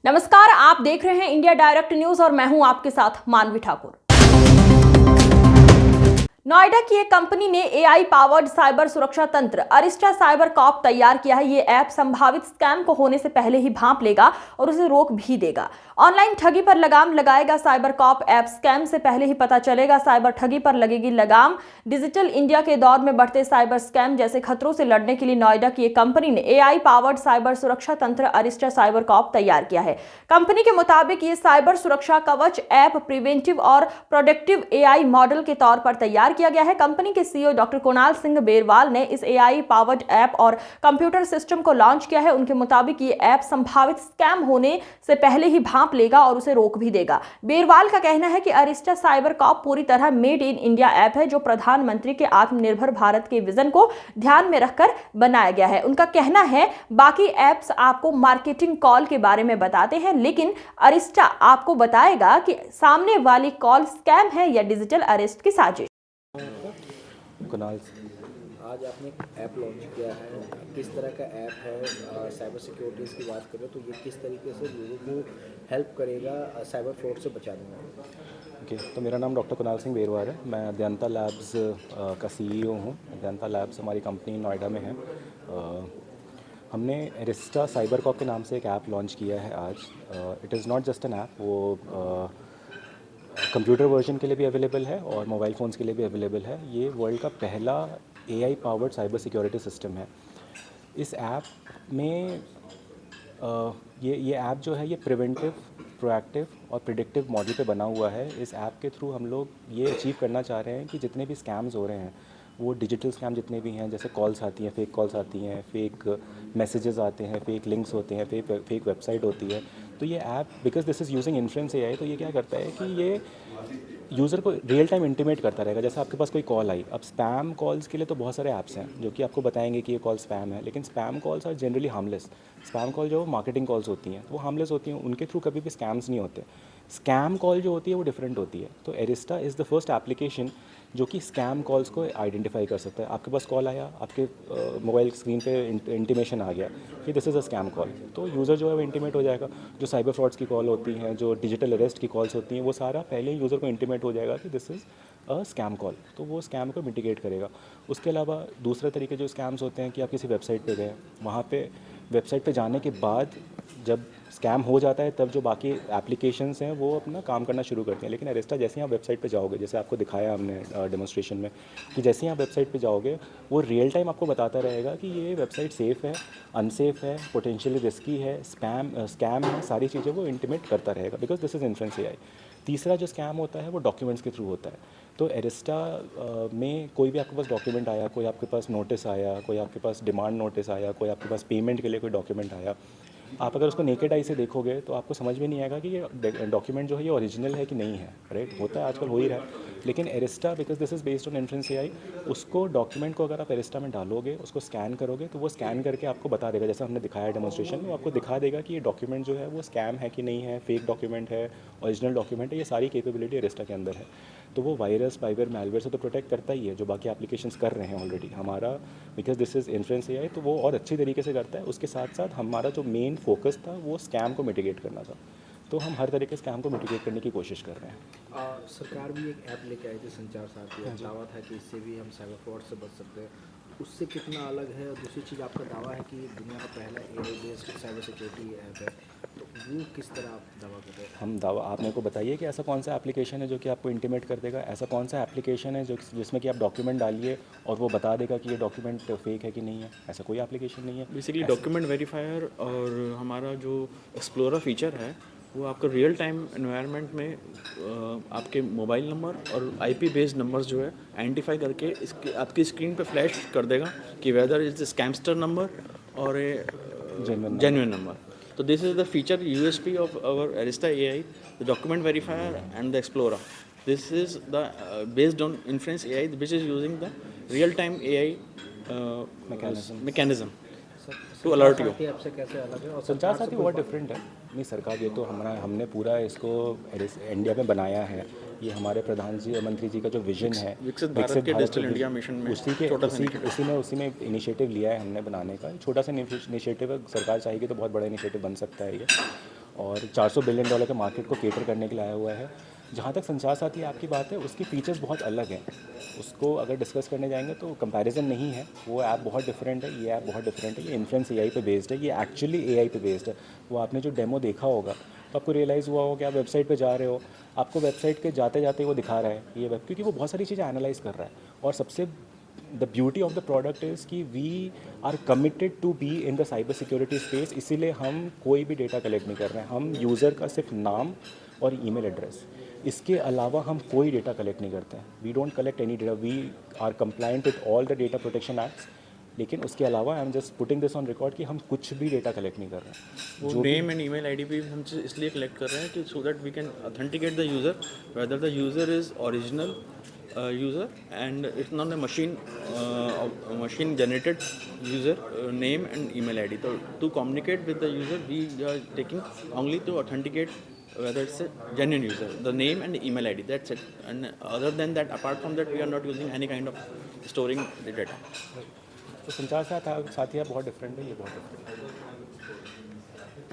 नमस्कार, आप देख रहे हैं इंडिया डायरेक्ट न्यूज और मैं हूं आपके साथ मानवी ठाकुर। नोएडा की एक कंपनी ने एआई पावर्ड साइबर सुरक्षा तंत्र अरिस्टा साइबर कॉप तैयार किया है। ये ऐप संभावित स्कैम को होने से पहले ही भांप लेगा और उसे रोक भी देगा। ऑनलाइन ठगी पर लगाम लगाएगा साइबर कॉप ऐप। स्कैम से पहले ही पता चलेगा, साइबर ठगी पर लगेगी लगाम। डिजिटल इंडिया के दौर में बढ़ते साइबर स्कैम जैसे खतरों से लड़ने के लिए नोएडा की एक कंपनी ने एआई पावर्ड साइबर सुरक्षा तंत्र अरिस्टा साइबर कॉप तैयार किया है। कंपनी के मुताबिक ये साइबर सुरक्षा कवच ऐप प्रिवेंटिव और प्रोडक्टिव एआई मॉडल के तौर पर तैयार किया गया है। कंपनी के सीईओ डॉक्टर कुणाल सिंह बेरवाल ने इस एआई पावर्ड ऐप और कंप्यूटर सिस्टम को लॉन्च किया है। उनके मुताबिक ये ऐप संभावित स्कैम होने से पहले ही भांप लेगा और उसे रोक भी देगा। बेरवाल का कहना है कि अरिस्टा साइबर कॉप पूरी तरह मेड इन इंडिया ऐप है, जो प्रधानमंत्री के आत्मनिर्भर भारत के विजन को ध्यान में रखकर बनाया गया है। उनका कहना है, बाकी ऐप्स आपको मार्केटिंग कॉल के बारे में बताते हैं, लेकिन अरिस्टा आपको बताएगा कि सामने वाली कॉल स्कैम है या डिजिटल अरेस्ट की साजिश। कुणाल, आज आपने एक ऐप लॉन्च किया है, किस तरह का ऐप है? साइबर सिक्योरिटीज़ की बात करें तो ये किस तरीके से लोगों को हेल्प करेगा साइबर फ्रॉड से बचाने में? ओके, तो मेरा नाम डॉक्टर कुणाल सिंह बेरवाल है। मैं अद्यंता लैब्स का सीईओ हूँ। अद्यंता लैब्स हमारी कंपनी नोएडा में है। हमने अरिस्टा साइबर कॉप के नाम से एक ऐप लॉन्च किया है आज। It is not just an app, वो कंप्यूटर वर्जन के लिए भी अवेलेबल है और मोबाइल फ़ोन्स के लिए भी अवेलेबल है। ये वर्ल्ड का पहला AI powered cyber security system है। इस ऐप में ये ऐप जो है, ये प्रिवेंटिव, प्रोएक्टिव और प्रिडिक्टिव मॉडल पे बना हुआ है। इस ऐप के थ्रू हम लोग ये अचीव करना चाह रहे हैं कि जितने भी स्कैम्स हो रहे हैं, वो डिजिटल स्कैम जितने भी हैं, जैसे कॉल्स आती हैं, फेक कॉल्स आती हैं, फेक मैसेजेस आते हैं, फेक लिंक्स होते हैं, फेक वेबसाइट होती है, तो ये app because this is using influence AI, तो ये क्या करता है कि ये यूज़र को रियल टाइम इंटीमेट करता रहेगा। जैसे आपके पास कोई कॉल आई, अब स्पैम कॉल्स के लिए तो बहुत सारे ऐप्स हैं जो कि आपको बताएंगे कि ये कॉल स्पैम है, लेकिन spam calls are generally harmless. Spam call जो मार्केटिंग कॉल्स होती हैं वो हार्मलेस होती हैं, उनके थ्रू कभी भी स्कैम्स नहीं होते। स्कैम कॉल जो होती है वो डिफरेंट होती है। तो Arista is the first application जो कि स्कैम कॉल्स को आइडेंटिफाई कर सकता है। आपके पास कॉल आया, आपके मोबाइल स्क्रीन पे इंटीमेशन आ गया कि this is a scam call, तो यूज़र जो है वो इंटीमेट हो जाएगा। जो साइबर फ्रॉड्स की कॉल होती हैं, जो डिजिटल अरेस्ट की कॉल्स होती हैं, वो सारा पहले ही यूज़र को इंटीमेट हो जाएगा कि this is a scam call, तो वो स्कैम को मिटिगेट करेगा। उसके अलावा दूसरे तरीके जो स्कैम्स होते हैं कि आप किसी वेबसाइट पे गए, वहाँ पे वेबसाइट पे जाने के बाद जब स्कैम हो जाता है, तब जो बाकी एप्लीकेशंस हैं वो अपना काम करना शुरू करते हैं। लेकिन अरिस्टा जैसे ही आप वेबसाइट पे जाओगे, जैसे आपको दिखाया हमने डेमोन्स्ट्रेशन में, कि जैसे ही आप वेबसाइट पे जाओगे वो रियल टाइम आपको बताता रहेगा कि ये वेबसाइट सेफ़ है, अनसेफ है, पोटेंशियली रिस्की है, स्कैम है, सारी चीज़ें वो इंटीमेट करता रहेगा because this is influence AI. तीसरा जो स्कैम होता है वो डॉक्यूमेंट्स के थ्रू होता है। तो अरिस्टा में कोई भी आपके पास डॉक्यूमेंट आया, कोई आपके पास नोटिस आया, कोई आपके पास डिमांड नोटिस आया, कोई आपके पास पेमेंट के लिए कोई डॉक्यूमेंट आया, आप अगर उसको नेकेड आई से देखोगे तो आपको समझ में नहीं आएगा कि ये डॉक्यूमेंट जो है ये ओरिजिनल है कि नहीं है, राइट? होता है, आजकल हो ही रहा है। लेकिन Arista because this is based on influence AI, उसको डॉक्यूमेंट को अगर आप अरिस्टा में डालोगे, उसको स्कैन करोगे, तो वो स्कैन करके आपको बता देगा, जैसा हमने दिखाया डेमोन्स्ट्रेशन में, वो आपको दिखा देगा कि ये डॉक्यूमेंट जो है वो स्कैम है कि नहीं है, फेक डॉक्यूमेंट है, ओरिजिनल डॉक्यूमेंट है। ये सारी कैपेबिलिटी अरिस्टा के अंदर है। तो वो वायरस, स्पाइवेयर, मैलवेयर से तो प्रोटेक्ट करता ही है, जो बाकी एप्लीकेशंस कर रहे हैं ऑलरेडी। हमारा because this is influence AI, तो वो और अच्छी तरीके से करता है। उसके साथ साथ हमारा जो मेन फोकस था वो स्कैम को मिटिगेट करना था, तो हम हर तरीके से स्कैम को मिटिगेट करने की कोशिश कर रहे हैं। सरकार भी एक ऐप लेके आई थी, संचार साथी। दावा था कि इससे भी हम साइबर फ्रॉड से बच सकते हैं, उससे कितना अलग है? और दूसरी चीज़, आपका दावा है कि दुनिया का पहला AI based cyber security app है, तो वो किस तरह आप दावा कर रहे हैं? हम दावा, आप मेरे को बताइए कि ऐसा कौन सा एप्लीकेशन है जो कि आपको इंटीमेट कर देगा? ऐसा कौन सा एप्लीकेशन है जो जिसमें कि आप डॉक्यूमेंट डालिए और वो बता देगा कि ये डॉक्यूमेंट फेक है कि नहीं है? ऐसा कोई एप्लीकेशन नहीं है। बेसिकली डॉक्यूमेंट वेरीफायर और हमारा जो एक्सप्लोरर फीचर है वो आपको रियल टाइम एनवायरनमेंट में आपके मोबाइल नंबर और आईपी बेस्ड नंबर्स जो है आइडेंटिफाई करके इसकी आपकी स्क्रीन पे फ्लैश कर देगा कि whether is the scamster number और ए जेन्युइन नंबर। तो this is the feature USP of our Arista AI, the document verifier and the explorer. This is the based on influence AI which is using the real time AI mechanism to alert you. आपसे कैसे अलग है? और संचार साथी बहुत different है। नहीं, सरकार, ये तो हमने पूरा इसको इंडिया में बनाया है। ये हमारे प्रधानमंत्री जी का जो विजन है, विकसित भारत के डिजिटल इंडिया मिशन में उसी में इनिशिएटिव लिया है हमने बनाने का। छोटा सा इनिशिएटिव है, सरकार चाहेगी तो बहुत बड़ा इनिशिएटिव बन सकता है ये। और $400 बिलियन के मार्केट को केटर करने के लिए आया हुआ है। जहाँ तक संचार साथी ऐप की बात है, उसकी फीचर्स बहुत अलग हैं। उसको अगर डिस्कस करने जाएंगे तो कंपैरिजन नहीं है, वो ऐप बहुत डिफरेंट है, ये ऐप बहुत डिफरेंट है। ये इन्फ्लुएंस एआई पे बेस्ड है, ये एक्चुअली एआई पे बेस्ड है। वो आपने जो डेमो देखा होगा तो आपको रियलाइज़ हुआ होगा कि आप वेबसाइट पे जा रहे हो, आपको वेबसाइट के जाते जाते वो दिखा रहा है ये वेब, क्योंकि वो बहुत सारी चीज़ें एनालाइज कर रहा है। और सबसे the beauty of the product is कि we are committed to be in the cyber security space, इसीलिए हम कोई भी डेटा कलेक्ट नहीं कर रहे हैं। हम यूज़र का सिर्फ नाम और ईमेल एड्रेस, इसके अलावा हम कोई डेटा कलेक्ट नहीं करते हैं। We don't collect any data, we are compliant with all the data protection acts, लेकिन उसके अलावा I am just putting this on record कि हम कुछ भी डेटा कलेक्ट नहीं कर रहे हैं। वो नेम एंड ईमेल आईडी भी हम इसलिए कलेक्ट कर रहे हैं कि so that we can authenticate the user whether the user is original user and it's not a machine generated user name and email id. So to communicate with the user we are taking only to authenticate whether it's a genuine user, the name and the email id, that's it. And other than that, apart from that, we are not using any kind of storing the data. तो संचार साथी बहुत different है, ये बहुत different है।